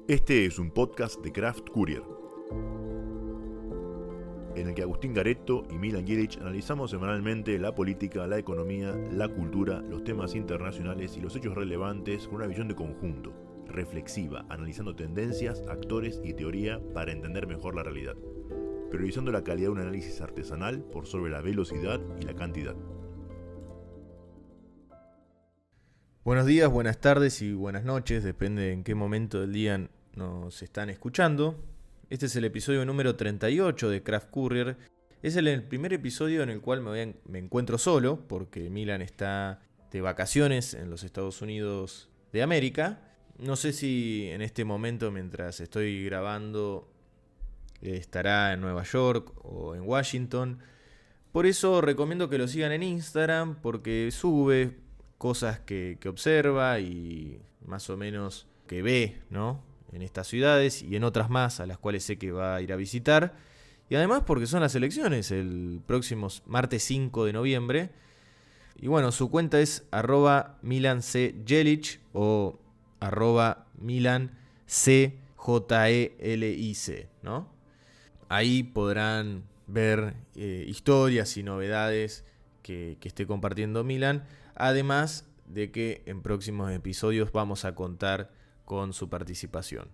Este es un podcast de Craft Courier, en el que Agustín Garetto y Milan Jelic analizamos semanalmente la política, la economía, la cultura, los temas internacionales y los hechos relevantes con una visión de conjunto, reflexiva, analizando tendencias, actores y teoría para entender mejor la realidad, priorizando la calidad de un análisis artesanal por sobre la velocidad y la cantidad. Buenos días, buenas tardes y buenas noches, depende en qué momento del día nos están escuchando. Este es el episodio número 38 de Craft Courier. Es el primer episodio en el cual me encuentro solo, porque Milan está de vacaciones en los Estados Unidos de América. No sé si en este momento, mientras estoy grabando, estará en Nueva York o en Washington. Por eso recomiendo que lo sigan en Instagram, porque sube cosas que observa y más o menos que ve, ¿no?, en estas ciudades y en otras más a las cuales sé que va a ir a visitar. Y además porque son las elecciones el próximo martes 5 de noviembre. Y bueno, su cuenta es @MilanCJelic o @MilanCJelic, ¿no? Ahí podrán ver historias y novedades que esté compartiendo Milan. Además de que en próximos episodios vamos a contar con su participación.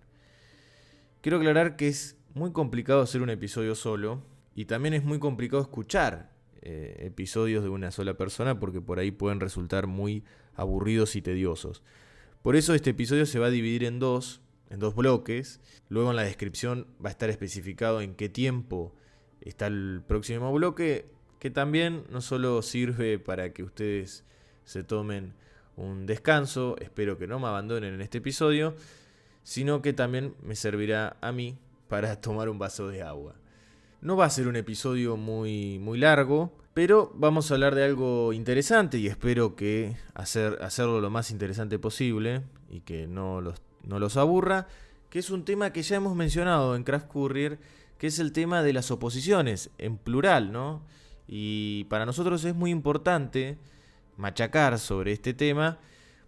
Quiero aclarar que es muy complicado hacer un episodio solo y también es muy complicado escuchar episodios de una sola persona porque por ahí pueden resultar muy aburridos y tediosos. Por eso este episodio se va a dividir en dos bloques. Luego en la descripción va a estar especificado en qué tiempo está el próximo bloque, que también no solo sirve para que ustedes se tomen un descanso, espero que no me abandonen en este episodio, sino que también me servirá a mí para tomar un vaso de agua. No va a ser un episodio muy largo, pero vamos a hablar de algo interesante y espero que hacerlo lo más interesante posible y que no los aburra, que es un tema que ya hemos mencionado en Craft Courier, que es el tema de las oposiciones, en plural, ¿no? Y para nosotros es muy importante machacar sobre este tema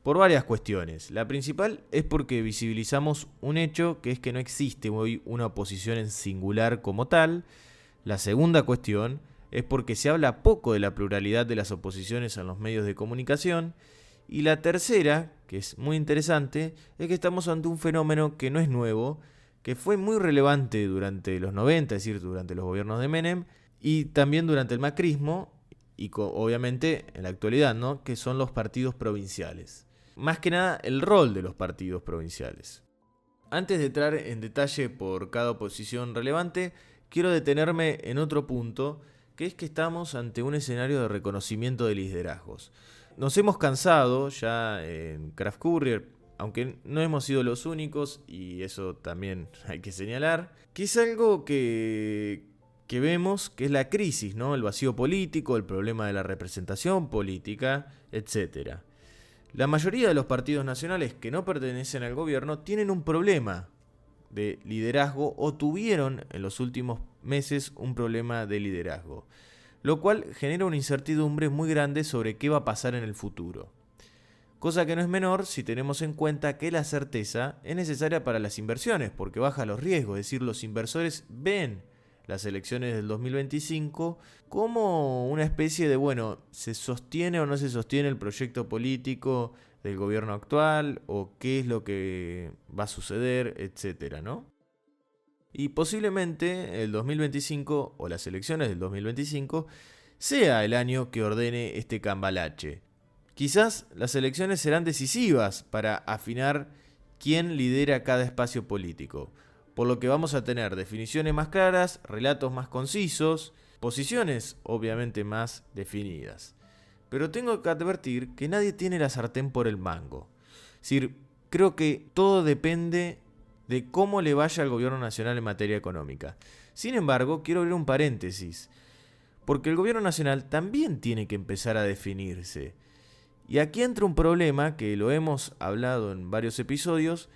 por varias cuestiones. La principal es porque visibilizamos un hecho, que es que no existe hoy una oposición en singular como tal. La segunda cuestión es porque se habla poco de la pluralidad de las oposiciones en los medios de comunicación. Y la tercera, que es muy interesante, es que estamos ante un fenómeno que no es nuevo, que fue muy relevante durante los 90, es decir, durante los gobiernos de Menem, y también durante el macrismo, y obviamente en la actualidad, ¿no?, que son los partidos provinciales. Más que nada el rol de los partidos provinciales. Antes de entrar en detalle por cada oposición relevante, quiero detenerme en otro punto, que es que estamos ante un escenario de reconocimiento de liderazgos. Nos hemos cansado ya en Craft Courier, aunque no hemos sido los únicos, y eso también hay que señalar, que es algo que vemos, que es la crisis, ¿no?, el vacío político, el problema de la representación política, etc. La mayoría de los partidos nacionales que no pertenecen al gobierno tienen un problema de liderazgo o tuvieron en los últimos meses un problema de liderazgo, lo cual genera una incertidumbre muy grande sobre qué va a pasar en el futuro. Cosa que no es menor si tenemos en cuenta que la certeza es necesaria para las inversiones, porque baja los riesgos, es decir, los inversores ven las elecciones del 2025 como una especie de, ¿se sostiene o no se sostiene el proyecto político del gobierno actual? ¿O qué es lo que va a suceder? Etcétera, ¿no? Y posiblemente el 2025 o las elecciones del 2025 sea el año que ordene este cambalache. Quizás las elecciones serán decisivas para afinar quién lidera cada espacio político, por lo que vamos a tener definiciones más claras, relatos más concisos, posiciones obviamente más definidas. Pero tengo que advertir que nadie tiene la sartén por el mango. Es decir, creo que todo depende de cómo le vaya al gobierno nacional en materia económica. Sin embargo, quiero abrir un paréntesis, porque el gobierno nacional también tiene que empezar a definirse. Y aquí entra un problema que lo hemos hablado en varios episodios,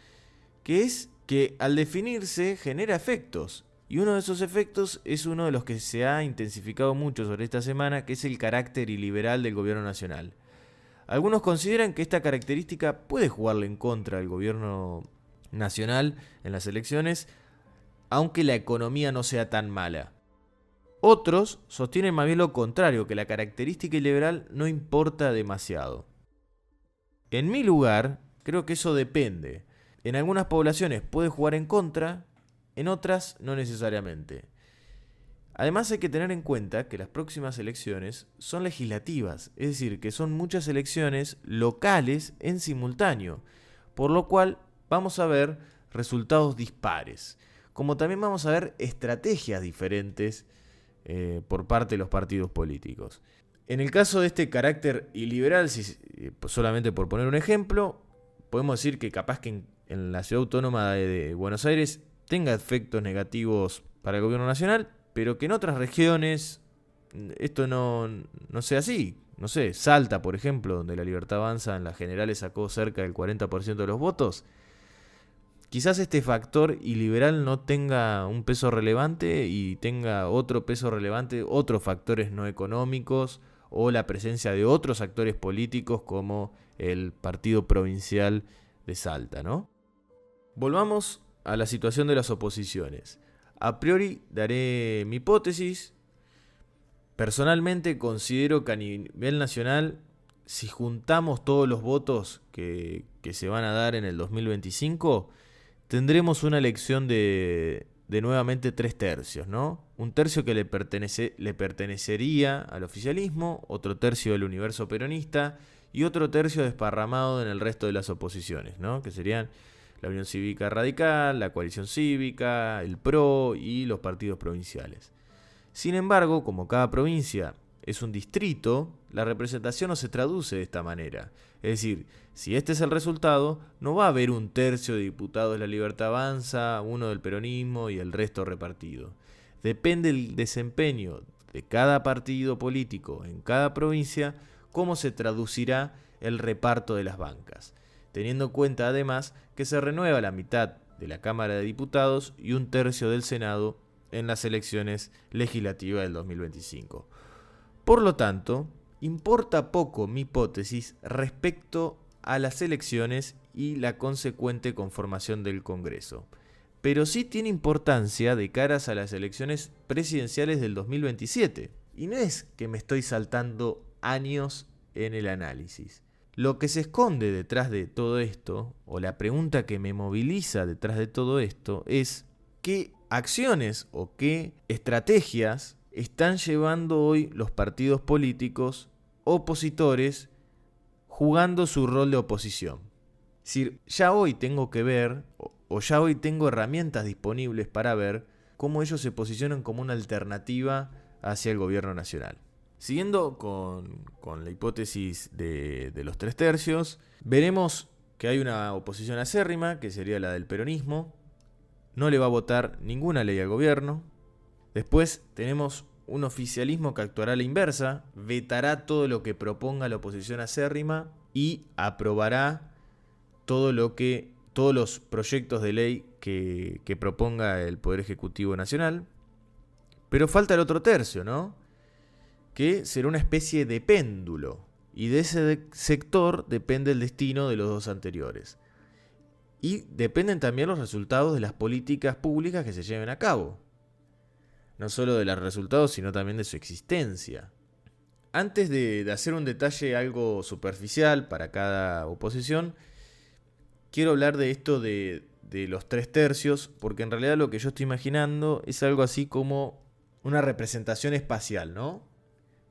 que es que al definirse genera efectos. Y uno de esos efectos es uno de los que se ha intensificado mucho sobre esta semana, que es el carácter iliberal del gobierno nacional. Algunos consideran que esta característica puede jugarle en contra al gobierno nacional en las elecciones, aunque la economía no sea tan mala. Otros sostienen más bien lo contrario, que la característica liberal no importa demasiado. En mi lugar, creo que eso depende. En algunas poblaciones puede jugar en contra, en otras no necesariamente. Además hay que tener en cuenta que las próximas elecciones son legislativas, es decir, que son muchas elecciones locales en simultáneo, por lo cual vamos a ver resultados dispares, como también vamos a ver estrategias diferentes por parte de los partidos políticos. En el caso de este carácter iliberal, solamente por poner un ejemplo, podemos decir que capaz que en la ciudad autónoma de Buenos Aires tenga efectos negativos para el gobierno nacional, pero que en otras regiones esto no sea así. No sé, Salta, por ejemplo, donde La Libertad Avanza en las generales sacó cerca del 40% de los votos. Quizás este factor iliberal no tenga un peso relevante y tenga otro peso relevante, otros factores no económicos o la presencia de otros actores políticos como el Partido Provincial de Salta, ¿no? Volvamos a la situación de las oposiciones. A priori daré mi hipótesis. Personalmente considero que a nivel nacional, si juntamos todos los votos que se van a dar en el 2025, tendremos una elección de nuevamente 3/3, ¿no? Un tercio que le pertenecería al oficialismo, otro tercio del universo peronista y otro tercio desparramado en el resto de las oposiciones, ¿no? Que serían la Unión Cívica Radical, la Coalición Cívica, el PRO y los partidos provinciales. Sin embargo, como cada provincia es un distrito, la representación no se traduce de esta manera. Es decir, si este es el resultado, no va a haber un tercio de diputados de La Libertad Avanza, uno del peronismo y el resto repartido. Depende del desempeño de cada partido político en cada provincia, cómo se traducirá el reparto de las bancas, teniendo en cuenta además que se renueva la mitad de la Cámara de Diputados y un tercio del Senado en las elecciones legislativas del 2025. Por lo tanto, importa poco mi hipótesis respecto a las elecciones y la consecuente conformación del Congreso, pero sí tiene importancia de caras a las elecciones presidenciales del 2027. Y no es que me estoy saltando años en el análisis. Lo que se esconde detrás de todo esto, o la pregunta que me moviliza detrás de todo esto, es qué acciones o qué estrategias están llevando hoy los partidos políticos opositores jugando su rol de oposición. Es decir, ya hoy tengo que ver, o ya hoy tengo herramientas disponibles para ver cómo ellos se posicionan como una alternativa hacia el gobierno nacional. Siguiendo con la hipótesis de los 3/3, veremos que hay una oposición acérrima, que sería la del peronismo. No le va a votar ninguna ley al gobierno. Después tenemos un oficialismo que actuará a la inversa, vetará todo lo que proponga la oposición acérrima y aprobará todos los proyectos de ley que proponga el Poder Ejecutivo Nacional. Pero falta el otro tercio, ¿no? Que será una especie de péndulo, y de ese sector depende el destino de los dos anteriores. Y dependen también los resultados de las políticas públicas que se lleven a cabo. No solo de los resultados, sino también de su existencia. Antes de hacer un detalle algo superficial para cada oposición, quiero hablar de esto de los 3/3, porque en realidad lo que yo estoy imaginando es algo así como una representación espacial, ¿no?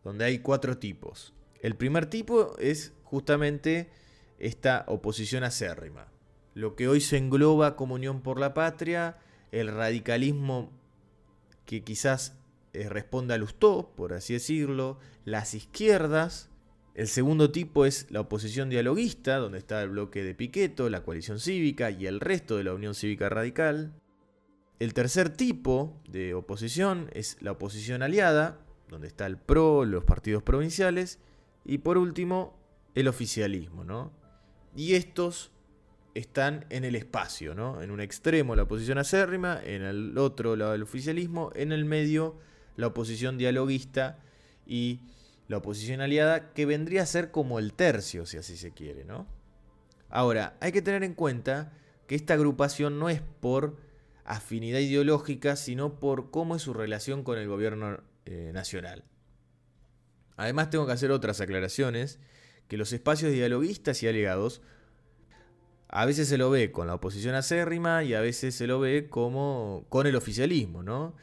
Donde hay 4 tipos. El primer tipo es justamente esta oposición acérrima. Lo que hoy se engloba como Unión por la Patria, el radicalismo que quizás responda a Lustó, por así decirlo, las izquierdas. El segundo tipo es la oposición dialoguista, donde está el bloque de Pichetto, la Coalición Cívica y el resto de la Unión Cívica Radical. El tercer tipo de oposición es la oposición aliada, donde está el PRO, los partidos provinciales, y por último, el oficialismo, ¿no? Y estos están en el espacio, ¿no? En un extremo la oposición acérrima, en el otro lado el oficialismo, en el medio la oposición dialoguista y la oposición aliada, que vendría a ser como el tercio, si así se quiere, ¿no? Ahora, hay que tener en cuenta que esta agrupación no es por afinidad ideológica, sino por cómo es su relación con el gobierno nacional. Además tengo que hacer otras aclaraciones, que los espacios dialoguistas y aliados a veces se lo ve con la oposición acérrima y a veces se lo ve como con el oficialismo, ¿no?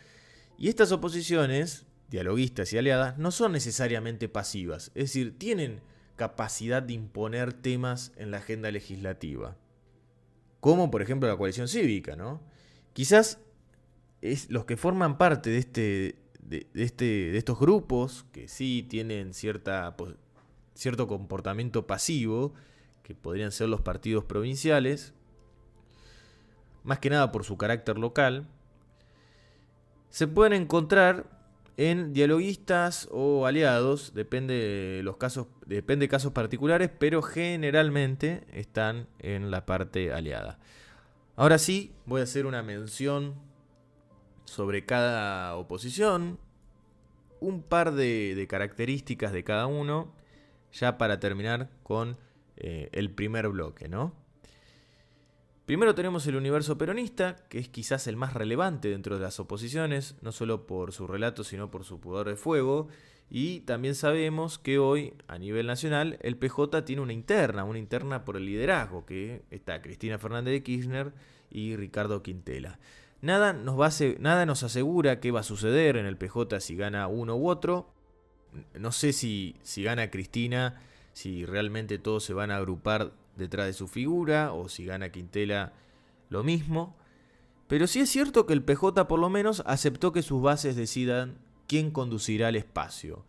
Y estas oposiciones, dialoguistas y aliadas, no son necesariamente pasivas, es decir, tienen capacidad de imponer temas en la agenda legislativa, como por ejemplo la coalición cívica, ¿no? Quizás los que forman parte de estos grupos, que sí tienen cierto comportamiento pasivo, que podrían ser los partidos provinciales, más que nada por su carácter local, se pueden encontrar en dialoguistas o aliados, depende de casos particulares, pero generalmente están en la parte aliada. Ahora sí, voy a hacer una mención sobre cada oposición, un par de características de cada uno, ya para terminar con el primer bloque, ¿no? Primero tenemos el universo peronista, que es quizás el más relevante dentro de las oposiciones, no solo por su relato, sino por su pudor de fuego. Y también sabemos que hoy, a nivel nacional, el PJ tiene una interna por el liderazgo, que está Cristina Fernández de Kirchner y Ricardo Quintela. Nada nos asegura qué va a suceder en el PJ si gana uno u otro. No sé si gana Cristina, si realmente todos se van a agrupar detrás de su figura, o si gana Quintela, lo mismo. Pero sí es cierto que el PJ por lo menos aceptó que sus bases decidan quién conducirá el espacio.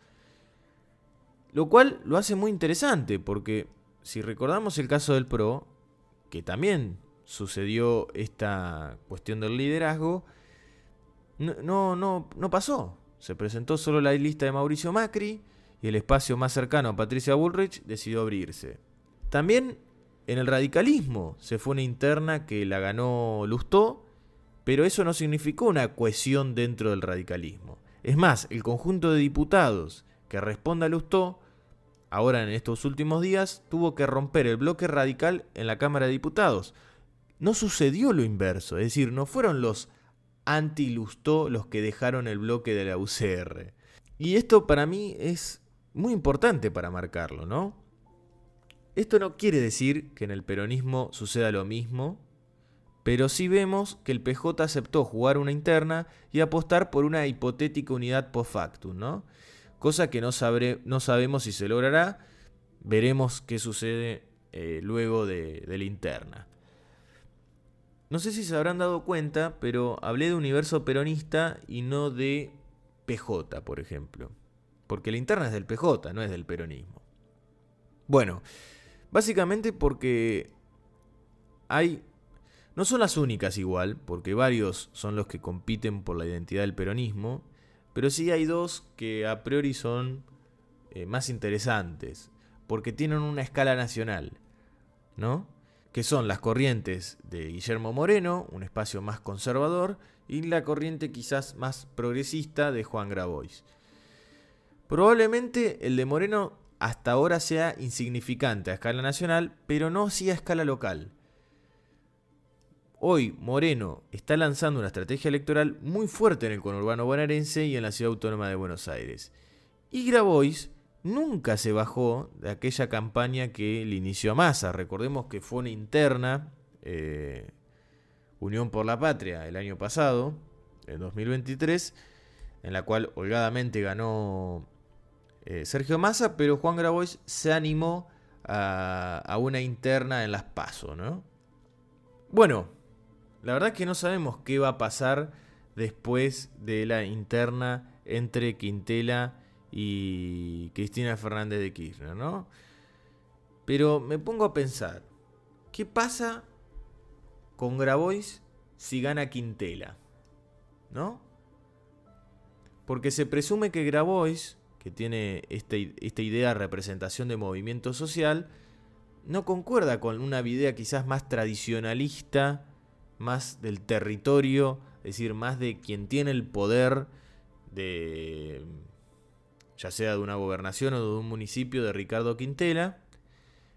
Lo cual lo hace muy interesante, porque si recordamos el caso del PRO, que también sucedió esta cuestión del liderazgo, no pasó. Se presentó solo la lista de Mauricio Macri y el espacio más cercano a Patricia Bullrich decidió abrirse. También en el radicalismo se fue una interna que la ganó Lustó, pero eso no significó una cohesión dentro del radicalismo. Es más, el conjunto de diputados que responde a Lustó, ahora en estos últimos días, tuvo que romper el bloque radical en la Cámara de Diputados. No sucedió lo inverso, es decir, no fueron los anti-Lustó los que dejaron el bloque de la UCR. Y esto para mí es muy importante para marcarlo, ¿no? Esto no quiere decir que en el peronismo suceda lo mismo, pero sí vemos que el PJ aceptó jugar una interna y apostar por una hipotética unidad post factum, ¿no? Cosa que no sabemos si se logrará. Veremos qué sucede luego de la interna. No sé si se habrán dado cuenta, pero hablé de universo peronista y no de PJ, por ejemplo. Porque la interna es del PJ, no es del peronismo. Bueno, básicamente porque no son las únicas igual, porque varios son los que compiten por la identidad del peronismo, pero sí hay dos que a priori son más interesantes, porque tienen una escala nacional, ¿no? Que son las corrientes de Guillermo Moreno, un espacio más conservador, y la corriente quizás más progresista de Juan Grabois. Probablemente el de Moreno hasta ahora sea insignificante a escala nacional, pero no sí a escala local. Hoy Moreno está lanzando una estrategia electoral muy fuerte en el conurbano bonaerense y en la Ciudad Autónoma de Buenos Aires. Y Grabois nunca se bajó de aquella campaña que le inició a Massa. Recordemos que fue una interna, Unión por la Patria, el año pasado, en 2023, en la cual holgadamente ganó Sergio Massa, pero Juan Grabois se animó a una interna en las PASO, ¿no? Bueno, la verdad es que no sabemos qué va a pasar después de la interna entre Quintela y Cristina Fernández de Kirchner, ¿no? Pero me pongo a pensar, ¿qué pasa con Grabois si gana Quintela? ¿No? Porque se presume que Grabois, que tiene esta idea de representación de movimiento social, no concuerda con una idea quizás más tradicionalista, más del territorio, es decir, más de quien tiene el poder de, ya sea de una gobernación o de un municipio, de Ricardo Quintela.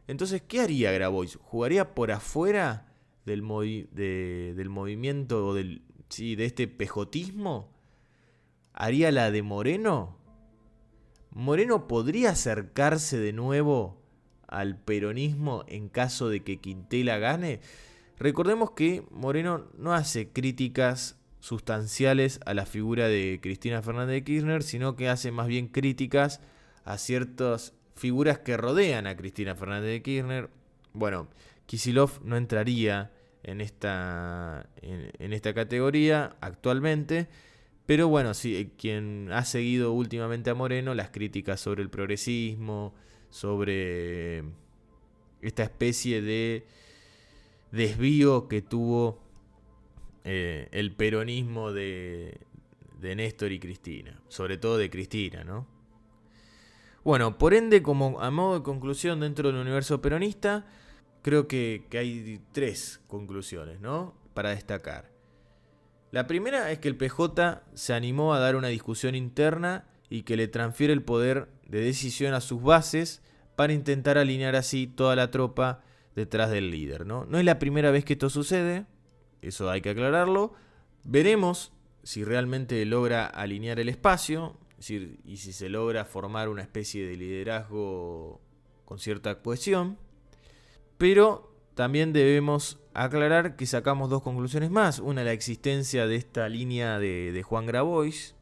Entonces, ¿qué haría Grabois? ¿Jugaría por afuera del movimiento o de este pejotismo haría la de Moreno. Moreno podría acercarse de nuevo al peronismo en caso de que Quintela gane. Recordemos que Moreno no hace críticas sustanciales a la figura de Cristina Fernández de Kirchner, sino que hace más bien críticas a ciertas figuras que rodean a Cristina Fernández de Kirchner. Bueno, Kicillof no entraría en esta categoría actualmente, pero bueno, sí, quien ha seguido últimamente a Moreno, las críticas sobre el progresismo, sobre esta especie de desvío que tuvo el peronismo de Néstor y Cristina, sobre todo de Cristina, ¿no? Bueno, por ende, como a modo de conclusión dentro del universo peronista, creo que hay 3 conclusiones, ¿no?, para destacar. La primera es que el PJ se animó a dar una discusión interna y que le transfiere el poder de decisión a sus bases para intentar alinear así toda la tropa detrás del líder, ¿no? No es la primera vez que esto sucede, eso hay que aclararlo. Veremos si realmente logra alinear el espacio, es decir, y si se logra formar una especie de liderazgo con cierta cohesión. Pero también debemos aclarar que sacamos 2 conclusiones más. Una, la existencia de esta línea de Juan Grabois,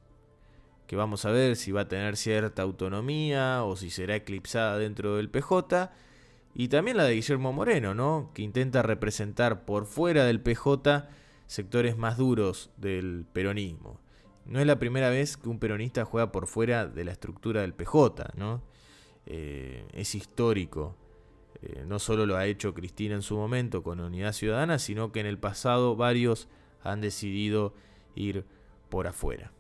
que vamos a ver si va a tener cierta autonomía o si será eclipsada dentro del PJ. Y también la de Guillermo Moreno, ¿no?, que intenta representar por fuera del PJ sectores más duros del peronismo. No es la primera vez que un peronista juega por fuera de la estructura del PJ, ¿no? Es histórico. No solo lo ha hecho Cristina en su momento con Unidad Ciudadana, sino que en el pasado varios han decidido ir por afuera.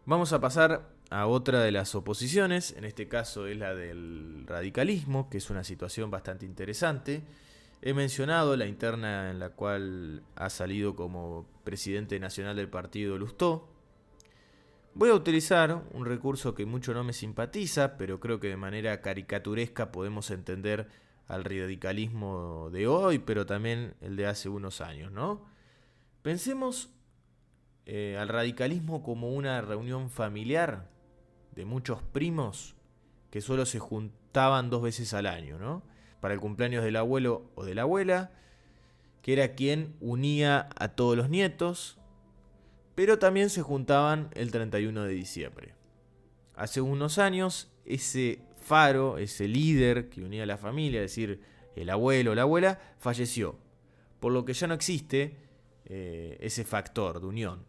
Vamos a pasar a otra de las oposiciones, en este caso es la del radicalismo, que es una situación bastante interesante. He mencionado la interna en la cual ha salido como presidente nacional del partido Lustó. Voy a utilizar un recurso que mucho no me simpatiza, pero creo que de manera caricaturesca podemos entender al radicalismo de hoy, pero también el de hace unos años, ¿no? Pensemos al radicalismo como una reunión familiar de muchos primos que solo se juntaban 2 veces al año, ¿no?, para el cumpleaños del abuelo o de la abuela, que era quien unía a todos los nietos, pero también se juntaban el 31 de diciembre. Hace unos años, ese faro, ese líder que unía a la familia, es decir, el abuelo o la abuela, falleció, por lo que ya no existe ese factor de unión.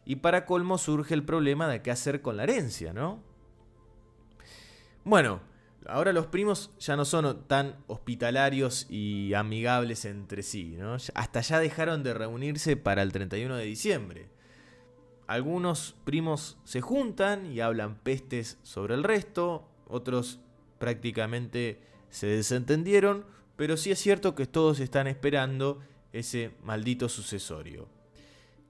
Y para colmo surge el problema de qué hacer con la herencia, ¿no? Bueno, ahora los primos ya no son tan hospitalarios y amigables entre sí, ¿no? Hasta ya dejaron de reunirse para el 31 de diciembre. Algunos primos se juntan y hablan pestes sobre el resto, otros prácticamente se desentendieron, pero sí es cierto que todos están esperando ese maldito sucesorio.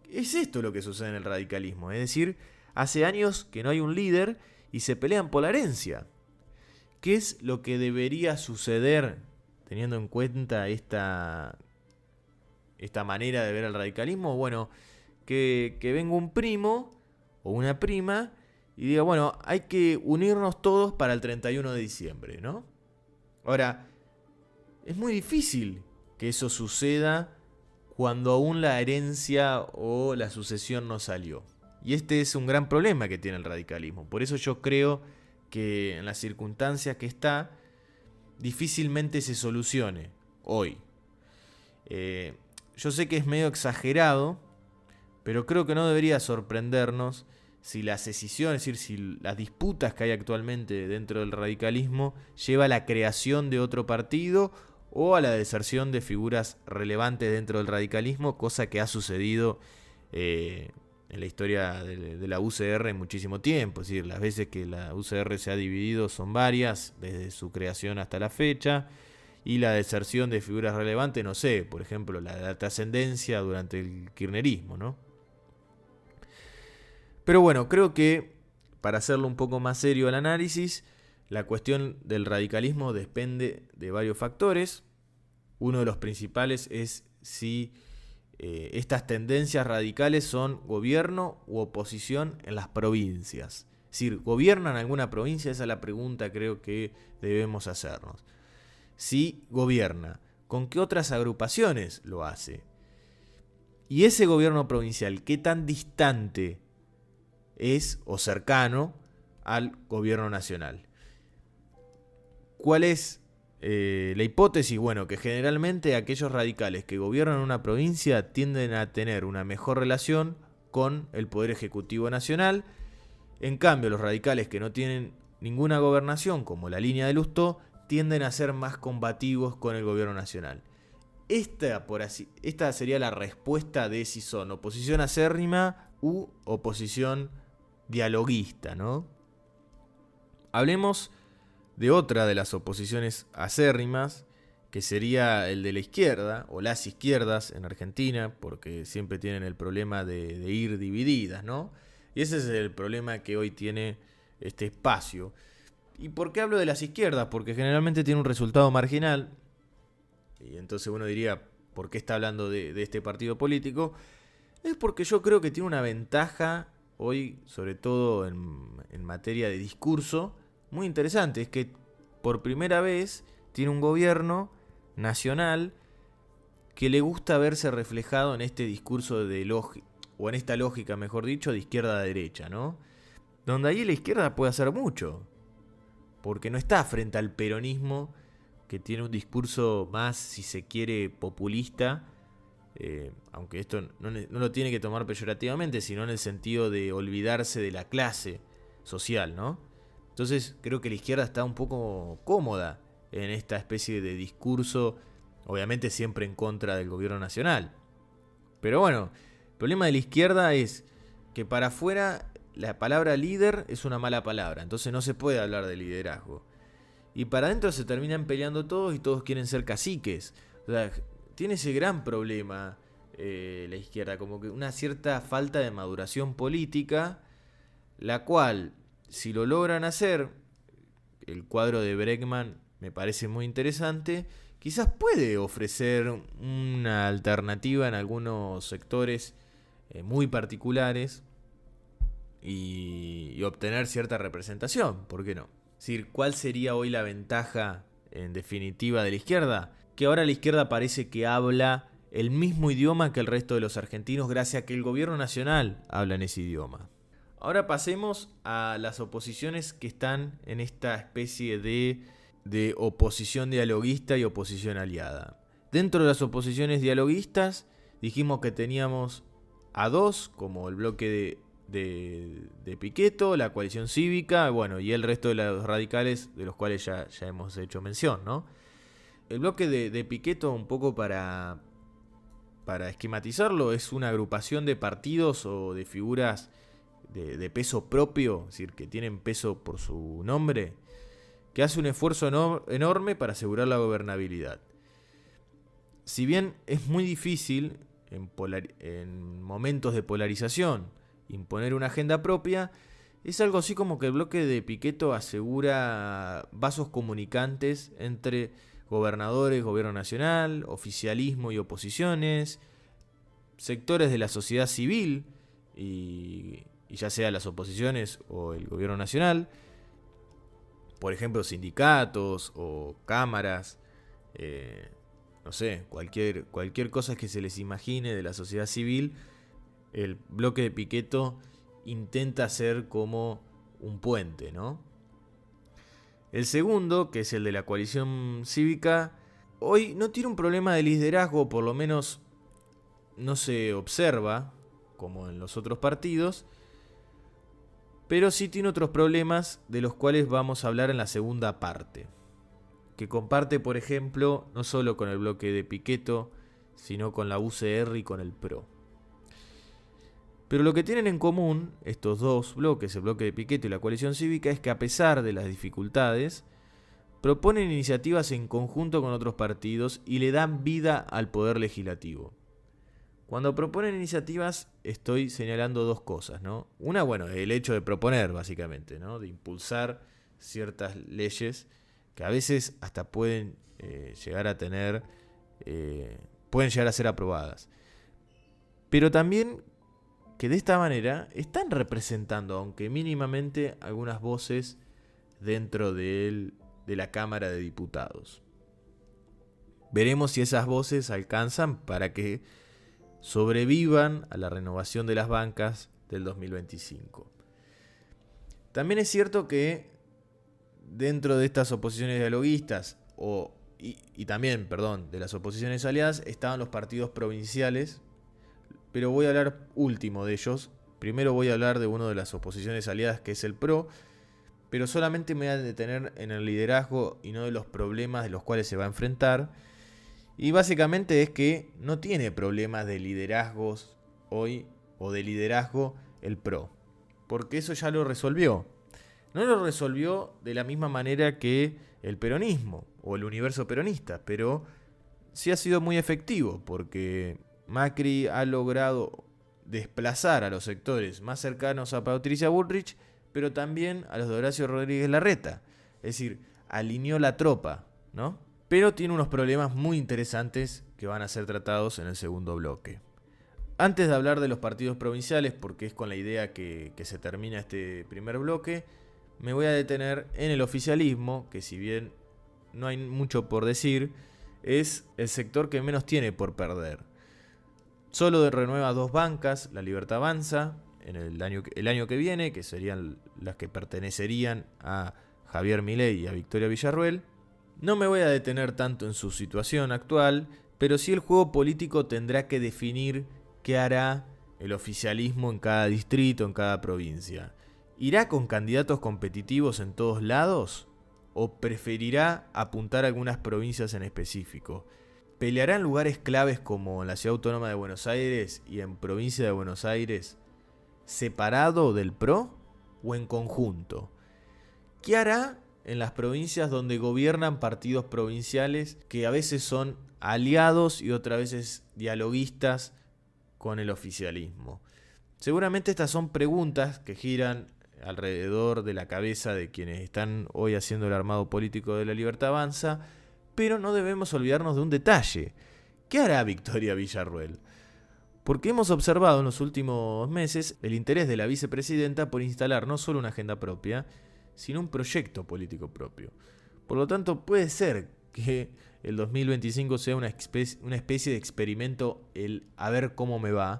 Es esto lo que sucede en el radicalismo, es decir, hace años que no hay un líder y se pelean por la herencia. ¿Qué es lo que debería suceder teniendo en cuenta esta manera de ver el radicalismo? Bueno, que venga un primo o una prima y diga, bueno, hay que unirnos todos para el 31 de diciembre, ¿no? Ahora, es muy difícil que eso suceda cuando aún la herencia o la sucesión no salió. Y este es un gran problema que tiene el radicalismo. Por eso yo creo que en las circunstancias que está, difícilmente se solucione hoy. Yo sé que es medio exagerado, pero creo que no debería sorprendernos si las escisiones, es decir, si las disputas que hay actualmente dentro del radicalismo lleva a la creación de otro partido o a la deserción de figuras relevantes dentro del radicalismo, cosa que ha sucedido en la historia de la UCR en muchísimo tiempo. Es decir, las veces que la UCR se ha dividido son varias, desde su creación hasta la fecha, y la deserción de figuras relevantes, no sé, por ejemplo, la trascendencia durante el kirchnerismo, ¿no? Pero bueno, creo que, para hacerlo un poco más serio al análisis, la cuestión del radicalismo depende de varios factores. Uno de los principales es si estas tendencias radicales son gobierno u oposición en las provincias. Es decir, ¿gobiernan alguna provincia? Esa es la pregunta creo que debemos hacernos. Si gobierna, ¿con qué otras agrupaciones lo hace? Y ese gobierno provincial, ¿qué tan distante es o cercano al gobierno nacional? ¿Cuál es la hipótesis? Bueno, que generalmente aquellos radicales que gobiernan una provincia tienden a tener una mejor relación con el Poder Ejecutivo Nacional. En cambio, los radicales que no tienen ninguna gobernación, como la línea de Lustó, tienden a ser más combativos con el gobierno nacional. Esta sería la respuesta de si son oposición acérrima u oposición dialoguista, ¿no? Hablemos de otra de las oposiciones acérrimas, que sería el de la izquierda, o las izquierdas en Argentina, porque siempre tienen el problema de ir divididas, ¿no? Y ese es el problema que hoy tiene este espacio. ¿Y por qué hablo de las izquierdas? Porque generalmente tiene un resultado marginal, y entonces uno diría, ¿por qué está hablando de este partido político? Es porque yo creo que tiene una ventaja hoy, sobre todo en materia de discurso, muy interesante. Es que por primera vez tiene un gobierno nacional que le gusta verse reflejado en este discurso o en esta lógica, mejor dicho, de izquierda a derecha, ¿no? Donde ahí la izquierda puede hacer mucho, porque no está frente al peronismo, que tiene un discurso más, si se quiere, populista, aunque esto no lo tiene que tomar peyorativamente, sino en el sentido de olvidarse de la clase social, ¿no? Entonces creo que la izquierda está un poco cómoda en esta especie de discurso, obviamente siempre en contra del gobierno nacional. Pero bueno, el problema de la izquierda es que para afuera la palabra líder es una mala palabra, entonces no se puede hablar de liderazgo. Y para adentro se terminan peleando todos y todos quieren ser caciques. O sea, tiene ese gran problema la izquierda, como que una cierta falta de maduración política, la cual, si lo logran hacer, el cuadro de Bregman me parece muy interesante, quizás puede ofrecer una alternativa en algunos sectores muy particulares y obtener cierta representación, ¿por qué no? Es decir, ¿cuál sería hoy la ventaja, en definitiva, de la izquierda? Que ahora la izquierda parece que habla el mismo idioma que el resto de los argentinos, gracias a que el gobierno nacional habla en ese idioma. Ahora pasemos a las oposiciones que están en esta especie de oposición dialoguista y oposición aliada. Dentro de las oposiciones dialoguistas dijimos que teníamos a dos, como el bloque de Pichetto, la coalición cívica, bueno, y el resto de los radicales, de los cuales ya hemos hecho mención, ¿no? El bloque de Pichetto, un poco para esquematizarlo, es una agrupación de partidos o de figuras de peso propio, es decir, que tienen peso por su nombre, que hace un esfuerzo enorme para asegurar la gobernabilidad. Si bien es muy difícil en momentos de polarización imponer una agenda propia, es algo así como que el bloque de Pichetto asegura vasos comunicantes entre gobernadores, gobierno nacional, oficialismo y oposiciones, sectores de la sociedad civil y ya sea las oposiciones o el gobierno nacional, por ejemplo sindicatos o cámaras, no sé, cualquier cosa que se les imagine de la sociedad civil. El bloque de Pichetto intenta ser como un puente, ¿no? El segundo, que es el de la coalición cívica, hoy no tiene un problema de liderazgo, por lo menos no se observa, como en los otros partidos, pero sí tiene otros problemas de los cuales vamos a hablar en la segunda parte, que comparte, por ejemplo, no solo con el bloque de Pichetto, sino con la UCR y con el PRO. Pero lo que tienen en común estos dos bloques, el bloque de Pichetto y la coalición cívica, es que a pesar de las dificultades, proponen iniciativas en conjunto con otros partidos y le dan vida al poder legislativo. Cuando proponen iniciativas estoy señalando dos cosas, ¿no? Una, bueno, el hecho de proponer, básicamente, ¿no? De impulsar ciertas leyes que a veces hasta pueden llegar a tener pueden llegar a ser aprobadas. Pero también que de esta manera están representando, aunque mínimamente, algunas voces dentro de la Cámara de Diputados. Veremos si esas voces alcanzan para que sobrevivan a la renovación de las bancas del 2025. También es cierto que dentro de estas oposiciones dialoguistas y también, de las oposiciones aliadas estaban los partidos provinciales, pero voy a hablar último de ellos. Primero voy a hablar de una de las oposiciones aliadas, que es el PRO, pero solamente me voy a detener en el liderazgo y no de los problemas de los cuales se va a enfrentar. Y básicamente es que no tiene problemas de liderazgos hoy o de liderazgo el PRO, porque eso ya lo resolvió. No lo resolvió de la misma manera que el peronismo o el universo peronista, pero sí ha sido muy efectivo, porque Macri ha logrado desplazar a los sectores más cercanos a Patricia Bullrich, pero también a los de Horacio Rodríguez Larreta. Es decir, alineó la tropa, ¿no? Pero tiene unos problemas muy interesantes que van a ser tratados en el segundo bloque. Antes de hablar de los partidos provinciales, porque es con la idea que se termina este primer bloque, me voy a detener en el oficialismo, que si bien no hay mucho por decir, es el sector que menos tiene por perder. Solo renueva 2 bancas, La Libertad Avanza, en el año que viene, que serían las que pertenecerían a Javier Milei y a Victoria Villarruel. No me voy a detener tanto en su situación actual, pero sí el juego político tendrá que definir qué hará el oficialismo en cada distrito, en cada provincia. ¿Irá con candidatos competitivos en todos lados? ¿O preferirá apuntar a algunas provincias en específico? ¿Peleará en lugares claves como en la Ciudad Autónoma de Buenos Aires y en Provincia de Buenos Aires, separado del PRO o en conjunto? ¿Qué hará en las provincias donde gobiernan partidos provinciales que a veces son aliados y otras veces dialoguistas con el oficialismo? Seguramente estas son preguntas que giran alrededor de la cabeza de quienes están hoy haciendo el armado político de La Libertad Avanza, pero no debemos olvidarnos de un detalle. ¿Qué hará Victoria Villarruel? Porque hemos observado en los últimos meses el interés de la vicepresidenta por instalar no solo una agenda propia, sino un proyecto político propio. Por lo tanto, puede ser que el 2025 sea una especie de experimento, el a ver cómo me va.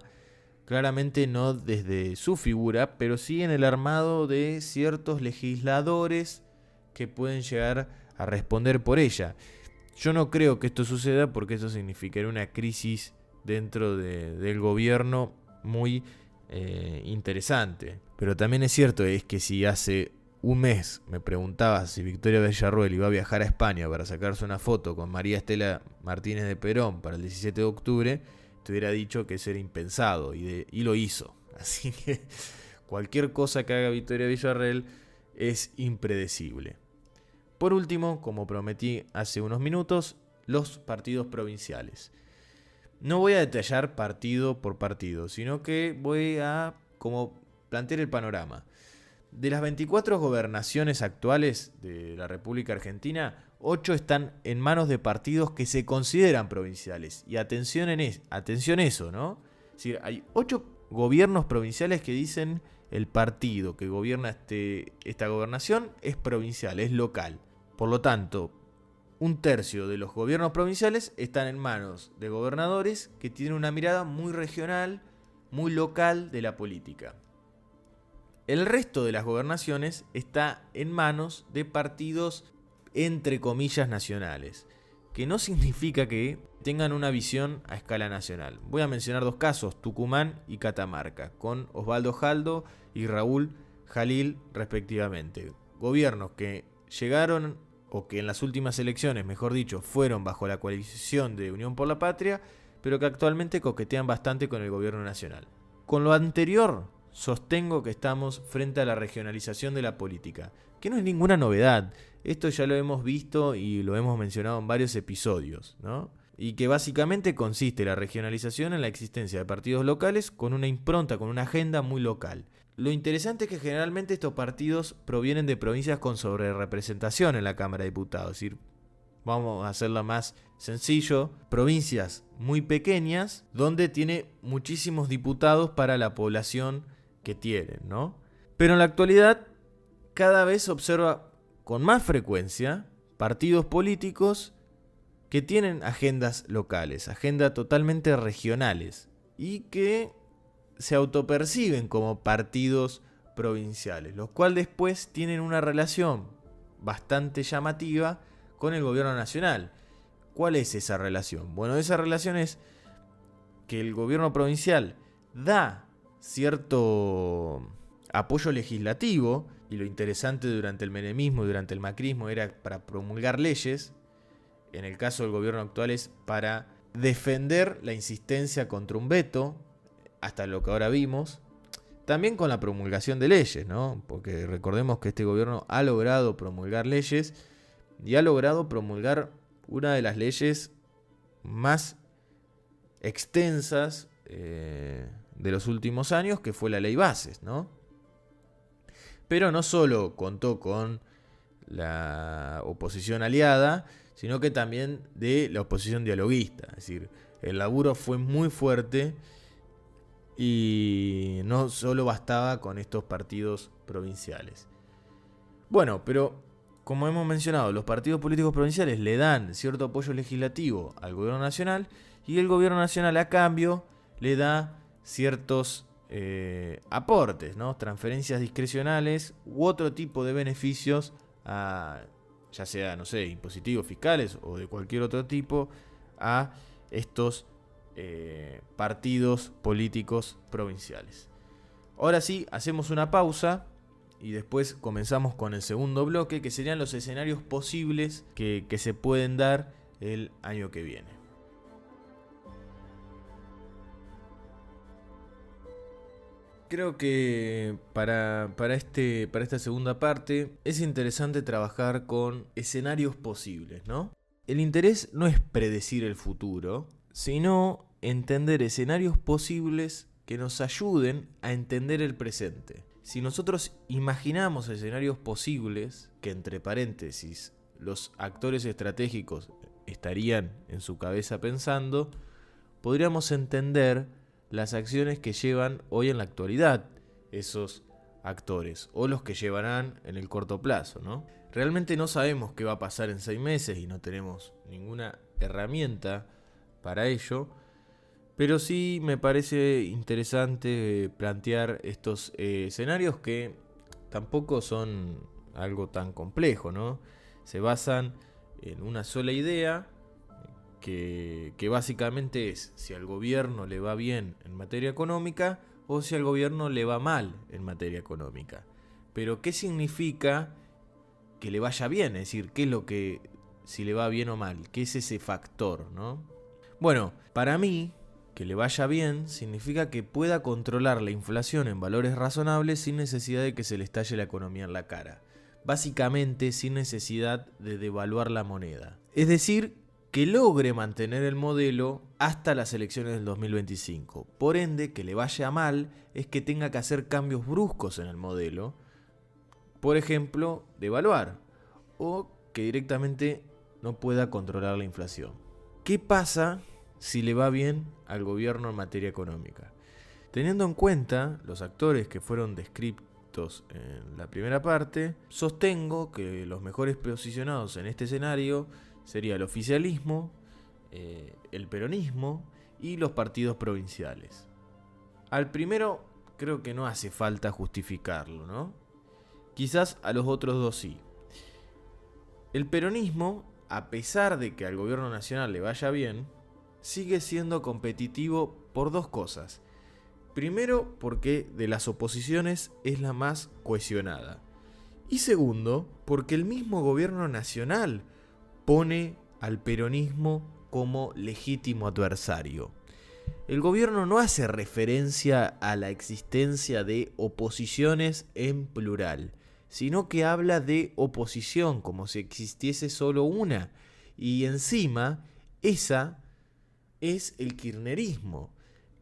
Claramente no desde su figura, pero sí en el armado de ciertos legisladores que pueden llegar a responder por ella. Yo no creo que esto suceda, porque eso significaría una crisis dentro del gobierno muy interesante. Pero también es cierto es que si hace un mes me preguntabas si Victoria Villarruel iba a viajar a España para sacarse una foto con María Estela Martínez de Perón para el 17 de octubre, te hubiera dicho que eso era impensado, y lo hizo. Así que cualquier cosa que haga Victoria Villarruel es impredecible. Por último, como prometí hace unos minutos, los partidos provinciales. No voy a detallar partido por partido, sino que voy a plantear el panorama. De las 24 gobernaciones actuales de la República Argentina, 8 están en manos de partidos que se consideran provinciales. Y atención eso, ¿no? Es decir, hay 8 gobiernos provinciales que dicen el partido que gobierna esta gobernación es provincial, es local. Por lo tanto, 1/3 de los gobiernos provinciales están en manos de gobernadores que tienen una mirada muy regional, muy local de la política. El resto de las gobernaciones está en manos de partidos entre comillas nacionales, que no significa que tengan una visión a escala nacional. Voy a mencionar 2 casos, Tucumán y Catamarca, con Osvaldo Jaldo y Raúl Jalil respectivamente. Gobiernos que llegaron, o que en las últimas elecciones, mejor dicho, fueron bajo la coalición de Unión por la Patria, pero que actualmente coquetean bastante con el gobierno nacional. Con lo anterior, sostengo que estamos frente a la regionalización de la política, que no es ninguna novedad. Esto ya lo hemos visto y lo hemos mencionado en varios episodios, ¿no? Y que básicamente consiste la regionalización en la existencia de partidos locales con una impronta, con una agenda muy local. Lo interesante es que generalmente estos partidos provienen de provincias con sobrerepresentación en la Cámara de Diputados, es decir, vamos a hacerla más sencillo, provincias muy pequeñas donde tiene muchísimos diputados para la población que tienen, ¿no? Pero en la actualidad cada vez se observa con más frecuencia partidos políticos que tienen agendas locales, agendas totalmente regionales y que se autoperciben como partidos provinciales, los cuales después tienen una relación bastante llamativa con el gobierno nacional. ¿Cuál es esa relación? Bueno, esa relación es que el gobierno provincial da cierto apoyo legislativo, y lo interesante durante el menemismo y durante el macrismo era para promulgar leyes. En el caso del gobierno actual es para defender la insistencia contra un veto, hasta lo que ahora vimos. También con la promulgación de leyes, ¿no? Porque recordemos que este gobierno ha logrado promulgar leyes y ha logrado promulgar una de las leyes más extensas de los últimos años, que fue la Ley Bases, ¿no? Pero no solo contó con la oposición aliada, sino que también de la oposición dialoguista. Es decir, el laburo fue muy fuerte y no solo bastaba con estos partidos provinciales. Bueno, pero como hemos mencionado, los partidos políticos provinciales le dan cierto apoyo legislativo al gobierno nacional y el gobierno nacional a cambio le da ciertos aportes, ¿no? Transferencias discrecionales u otro tipo de beneficios, ya sea, no sé, impositivos, fiscales o de cualquier otro tipo, a estos partidos políticos provinciales. Ahora sí, hacemos una pausa y después comenzamos con el segundo bloque, que serían los escenarios posibles que se pueden dar el año que viene. Creo que para esta segunda parte es interesante trabajar con escenarios posibles, ¿no? El interés no es predecir el futuro, sino entender escenarios posibles que nos ayuden a entender el presente. Si nosotros imaginamos escenarios posibles, que entre paréntesis los actores estratégicos estarían en su cabeza pensando, podríamos entender las acciones que llevan hoy en la actualidad esos actores, o los que llevarán en el corto plazo, ¿no? Realmente no sabemos qué va a pasar en 6 meses y no tenemos ninguna herramienta para ello, pero sí me parece interesante plantear estos escenarios que tampoco son algo tan complejo, ¿no? Se basan en una sola idea que básicamente es si al gobierno le va bien en materia económica o si al gobierno le va mal en materia económica. Pero ¿qué significa que le vaya bien? Es decir, ¿qué es lo que, si le va bien o mal? ¿Qué es ese factor, no? Bueno, para mí, que le vaya bien significa que pueda controlar la inflación en valores razonables sin necesidad de que se le estalle la economía en la cara. Básicamente sin necesidad de devaluar la moneda. Es decir, que logre mantener el modelo hasta las elecciones del 2025. Por ende, que le vaya mal es que tenga que hacer cambios bruscos en el modelo. Por ejemplo, devaluar. O que directamente no pueda controlar la inflación. ¿Qué pasa si le va bien al gobierno en materia económica? Teniendo en cuenta los actores que fueron descritos en la primera parte, sostengo que los mejores posicionados en este escenario sería el oficialismo, el peronismo y los partidos provinciales. Al primero creo que no hace falta justificarlo, ¿no? Quizás a los otros dos sí. El peronismo, a pesar de que al gobierno nacional le vaya bien, sigue siendo competitivo por dos cosas. Primero, porque de las oposiciones es la más cohesionada. Y segundo, porque el mismo gobierno nacional pone al peronismo como legítimo adversario. El gobierno no hace referencia a la existencia de oposiciones en plural, sino que habla de oposición como si existiese solo una. Y encima, esa es el kirchnerismo.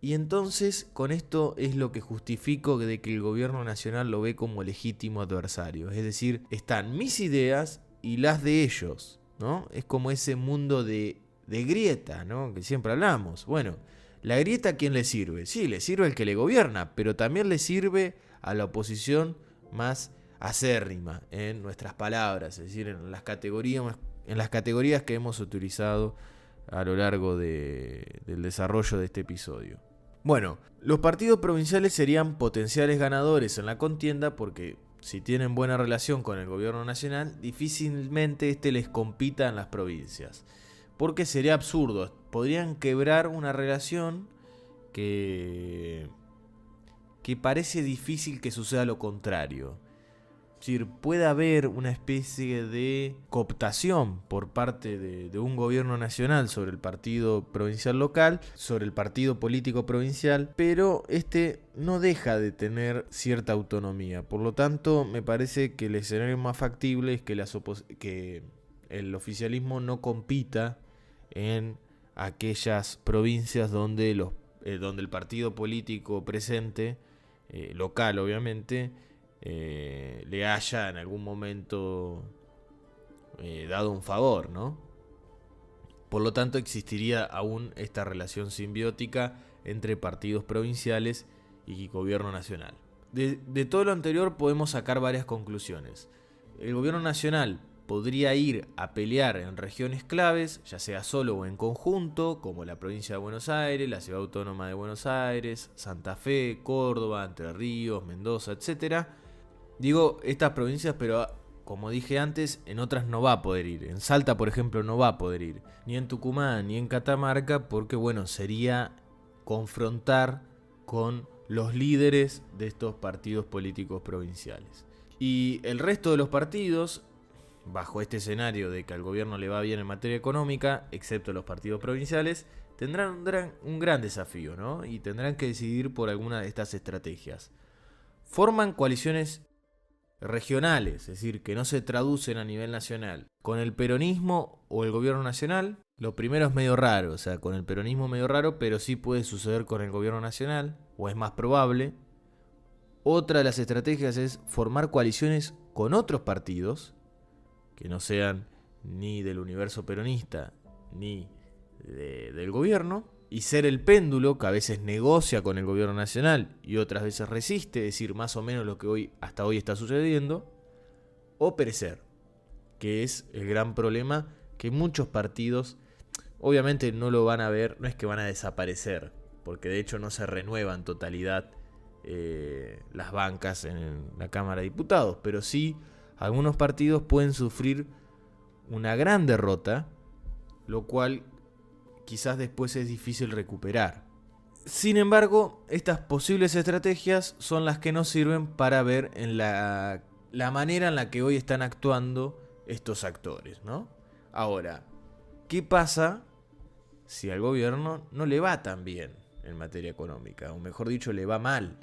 Y entonces, con esto es lo que justifico de que el gobierno nacional lo ve como legítimo adversario. Es decir, están mis ideas y las de ellos. ¿no? Es como ese mundo de grieta, ¿no? Que siempre hablamos. Bueno, ¿la grieta a quién le sirve? Sí, le sirve al que le gobierna, pero también le sirve a la oposición más acérrima, en nuestras palabras, es decir, en las categorías que hemos utilizado a lo largo del desarrollo de este episodio. Bueno, los partidos provinciales serían potenciales ganadores en la contienda porque si tienen buena relación con el gobierno nacional, difícilmente este les compita en las provincias. Porque sería absurdo, podrían quebrar una relación que parece difícil que suceda lo contrario. Es decir, puede haber una especie de cooptación por parte de un gobierno nacional sobre el partido provincial local, sobre el partido político provincial, pero este no deja de tener cierta autonomía. Por lo tanto, me parece que el escenario más factible es que el oficialismo no compita en aquellas provincias donde el partido político presente, local obviamente, le haya en algún momento dado un favor, ¿no? Por lo tanto, existiría aún esta relación simbiótica entre partidos provinciales y gobierno nacional. De todo lo anterior podemos sacar varias conclusiones. El gobierno nacional podría ir a pelear en regiones claves, ya sea solo o en conjunto, como la provincia de Buenos Aires, la ciudad autónoma de Buenos Aires, Santa Fe, Córdoba, Entre Ríos, Mendoza, etc. Digo estas provincias, pero como dije antes, en otras no va a poder ir. En Salta, por ejemplo, no va a poder ir. Ni en Tucumán, ni en Catamarca, porque bueno, sería confrontar con los líderes de estos partidos políticos provinciales. Y el resto de los partidos, bajo este escenario de que al gobierno le va bien en materia económica, excepto los partidos provinciales, tendrán un gran desafío, ¿no? Y tendrán que decidir por alguna de estas estrategias. Forman coaliciones regionales, es decir, que no se traducen a nivel nacional, con el peronismo o el gobierno nacional. Lo primero es medio raro, o sea, con el peronismo medio raro, pero sí puede suceder con el gobierno nacional, o es más probable. Otra de las estrategias es formar coaliciones con otros partidos, que no sean ni del universo peronista, ni del gobierno, y ser el péndulo que a veces negocia con el gobierno nacional y otras veces resiste, es decir, más o menos lo que hasta hoy está sucediendo, o perecer, que es el gran problema que muchos partidos obviamente no lo van a ver, no es que van a desaparecer, porque de hecho no se renueva en totalidad las bancas en la Cámara de Diputados, pero sí algunos partidos pueden sufrir una gran derrota, lo cual quizás después es difícil recuperar. Sin embargo, estas posibles estrategias son las que nos sirven para ver en la manera en la que hoy están actuando estos actores, ¿no? Ahora, ¿qué pasa si al gobierno no le va tan bien en materia económica? O mejor dicho, le va mal.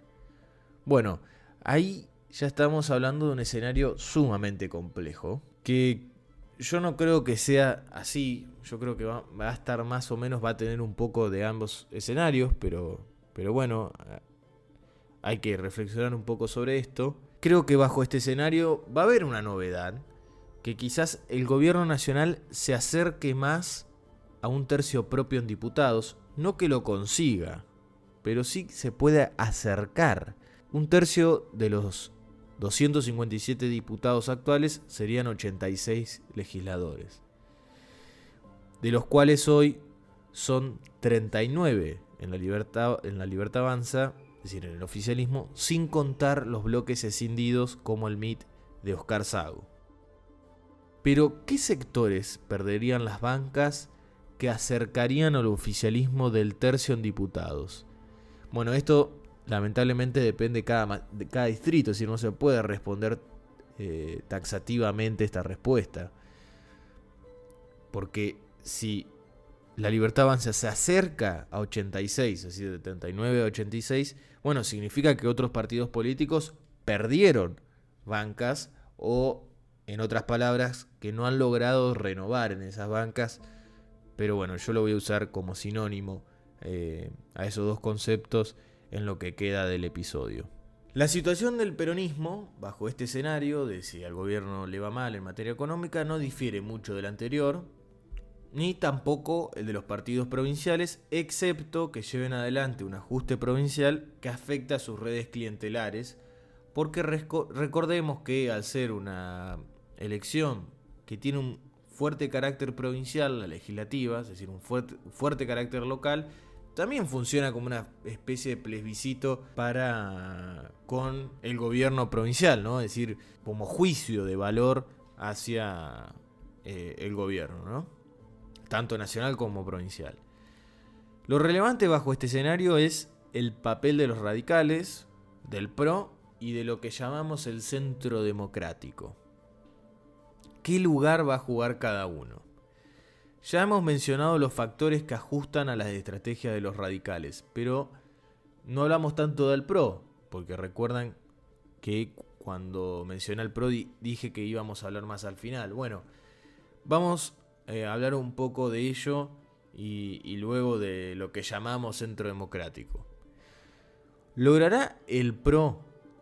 Bueno, ahí ya estamos hablando de un escenario sumamente complejo, que yo no creo que sea así. Yo creo que va a estar más o menos, va a tener un poco de ambos escenarios, pero bueno, hay que reflexionar un poco sobre esto. Creo que bajo este escenario va a haber una novedad, que quizás el gobierno nacional se acerque más a un tercio propio en diputados, no que lo consiga, pero sí se puede acercar. Un tercio de los 257 diputados actuales serían 86 legisladores, de los cuales hoy son 39 en la Libertad Avanza, es decir, en el oficialismo, sin contar los bloques escindidos como el MIT de Oscar Sago. Pero, ¿qué sectores perderían las bancas que acercarían al oficialismo del tercio en diputados? Bueno, esto lamentablemente depende de cada distrito, es decir, no se puede responder taxativamente esta respuesta. Porque si la Libertad Avanza se acerca a 86, es decir, de 39 a 86, bueno, significa que otros partidos políticos perdieron bancas o, en otras palabras, que no han logrado renovar en esas bancas. Pero bueno, yo lo voy a usar como sinónimo a esos dos conceptos en lo que queda del episodio. La situación del peronismo, bajo este escenario de si al gobierno le va mal en materia económica, no difiere mucho del anterior, ni tampoco el de los partidos provinciales, excepto que lleven adelante un ajuste provincial que afecta a sus redes clientelares, porque recordemos que al ser una elección que tiene un fuerte carácter provincial, la legislativa, es decir, un fuerte carácter local, también funciona como una especie de plebiscito con el gobierno provincial, ¿no? Es decir, como juicio de valor hacia el gobierno, ¿no? Tanto nacional como provincial. Lo relevante bajo este escenario es el papel de los radicales, del PRO y de lo que llamamos el centro democrático. ¿Qué lugar va a jugar cada uno? Ya hemos mencionado los factores que ajustan a las estrategias de los radicales, pero no hablamos tanto del PRO, porque recuerdan que cuando mencioné al PRO dije que íbamos a hablar más al final. Bueno, vamos a hablar un poco de ello y luego de lo que llamamos centro democrático. ¿Logrará el PRO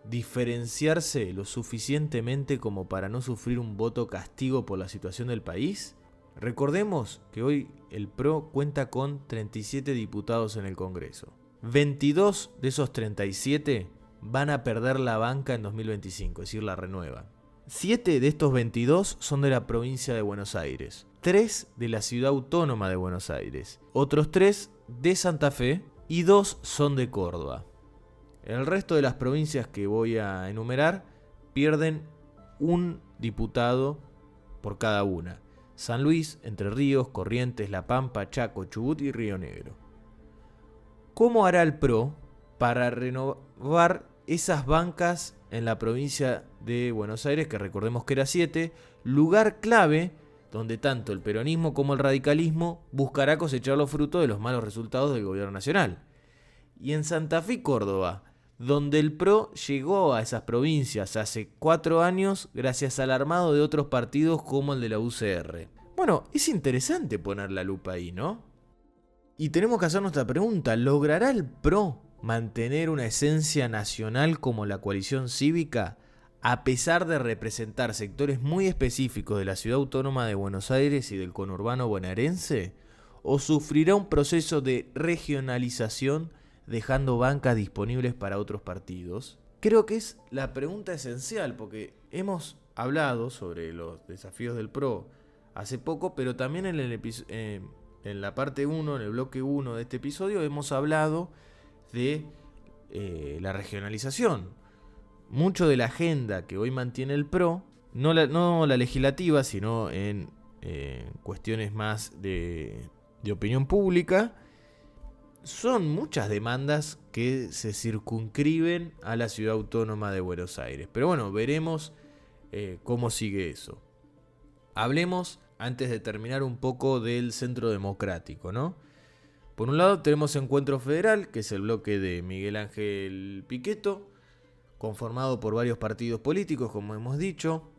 diferenciarse lo suficientemente como para no sufrir un voto castigo por la situación del país? Recordemos que hoy el PRO cuenta con 37 diputados en el Congreso. 22 de esos 37 van a perder la banca en 2025, es decir, la renuevan. 7 de estos 22 son de la provincia de Buenos Aires, 3 de la ciudad autónoma de Buenos Aires, otros 3 de Santa Fe y 2 son de Córdoba. El resto de las provincias que voy a enumerar pierden un diputado por cada una. San Luis, Entre Ríos, Corrientes, La Pampa, Chaco, Chubut y Río Negro. ¿Cómo hará el PRO para renovar esas bancas en la provincia de Buenos Aires, que recordemos que era 7, lugar clave donde tanto el peronismo como el radicalismo buscará cosechar los frutos de los malos resultados del gobierno nacional? Y en Santa Fe y Córdoba, donde el PRO llegó a esas provincias hace 4 años gracias al armado de otros partidos como el de la UCR. Bueno, es interesante poner la lupa ahí, ¿no? Y tenemos que hacernos esta pregunta: ¿logrará el PRO mantener una esencia nacional como la coalición cívica, a pesar de representar sectores muy específicos de la ciudad autónoma de Buenos Aires y del conurbano bonaerense? ¿O sufrirá un proceso de regionalización, dejando bancas disponibles para otros partidos? Creo que es la pregunta esencial, porque hemos hablado sobre los desafíos del PRO hace poco, pero también en la parte 1, en el bloque 1 de este episodio, hemos hablado de la regionalización. Mucho de la agenda que hoy mantiene el PRO, no la legislativa, sino en cuestiones más de opinión pública, son muchas demandas que se circunscriben a la ciudad autónoma de Buenos Aires. Pero bueno, veremos cómo sigue eso. Hablemos, antes de terminar, un poco del centro democrático, ¿no? Por un lado tenemos Encuentro Federal, que es el bloque de Miguel Ángel Pichetto, conformado por varios partidos políticos, como hemos dicho.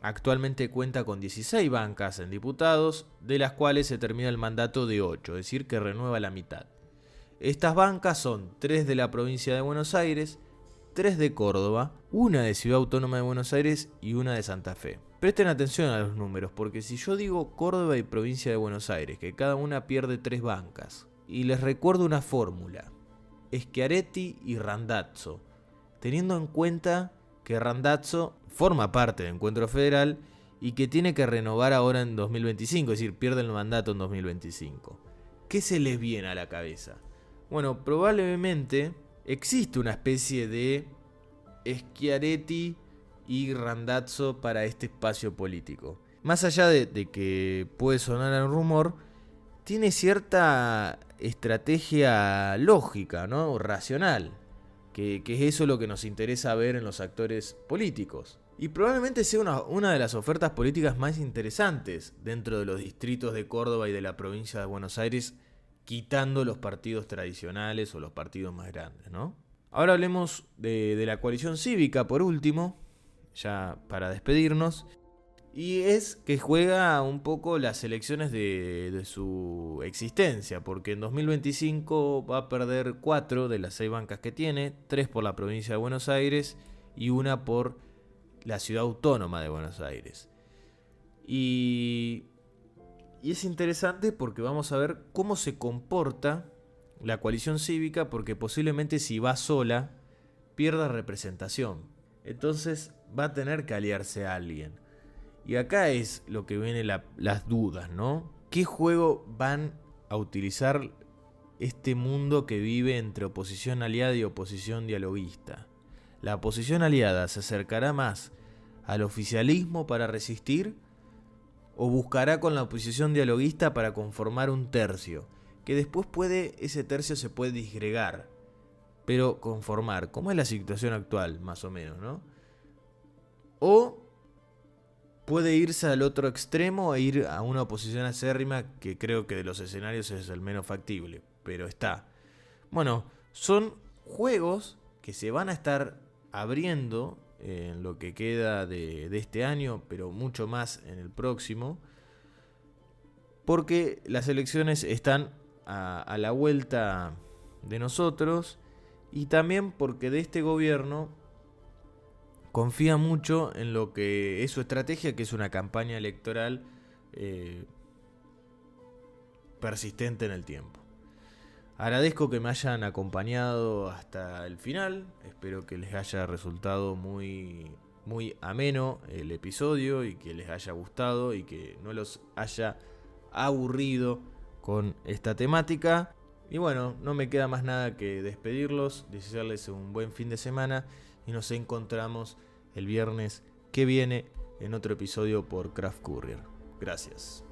Actualmente cuenta con 16 bancas en diputados, de las cuales se termina el mandato de 8, es decir, que renueva la mitad. Estas bancas son 3 de la provincia de Buenos Aires, 3 de Córdoba, una de Ciudad Autónoma de Buenos Aires y una de Santa Fe. Presten atención a los números, porque si yo digo Córdoba y provincia de Buenos Aires, que cada una pierde 3 bancas, y les recuerdo una fórmula: Schiaretti y Randazzo, teniendo en cuenta que Randazzo forma parte de Encuentro Federal y que tiene que renovar ahora en 2025, es decir, pierde el mandato en 2025. ¿Qué se les viene a la cabeza? Bueno, probablemente existe una especie de Schiaretti y Randazzo para este espacio político. Más allá de que puede sonar a un rumor, tiene cierta estrategia lógica, ¿no? O racional, que es eso lo que nos interesa ver en los actores políticos. Y probablemente sea una de las ofertas políticas más interesantes dentro de los distritos de Córdoba y de la provincia de Buenos Aires, quitando los partidos tradicionales o los partidos más grandes, ¿no? Ahora hablemos de la coalición cívica, por último, ya para despedirnos. Y es que juega un poco las elecciones de su existencia, porque en 2025 va a perder 4 de las 6 bancas que tiene, 3 por la provincia de Buenos Aires y 1 por la ciudad autónoma de Buenos Aires. Y es interesante porque vamos a ver cómo se comporta la coalición cívica, porque posiblemente si va sola pierda representación. Entonces va a tener que aliarse a alguien. Y acá es lo que viene las dudas, ¿no? ¿Qué juego van a utilizar este mundo que vive entre oposición aliada y oposición dialoguista? ¿La oposición aliada se acercará más al oficialismo para resistir o buscará con la oposición dialoguista para conformar un tercio? Que después ese tercio se puede disgregar, pero conformar, como es la situación actual, más o menos, ¿no? O puede irse al otro extremo e ir a una oposición acérrima, que creo que de los escenarios es el menos factible, pero está. Bueno, son juegos que se van a estar abriendo en lo que queda de este año, pero mucho más en el próximo, porque las elecciones están a la vuelta de nosotros, y también porque de este gobierno confía mucho en lo que es su estrategia, que es una campaña electoral persistente en el tiempo. Agradezco que me hayan acompañado hasta el final. Espero que les haya resultado muy, muy ameno el episodio y que les haya gustado y que no los haya aburrido con esta temática. Y bueno, no me queda más nada que despedirlos, desearles un buen fin de semana y nos encontramos el viernes que viene en otro episodio por Craft Courier. Gracias.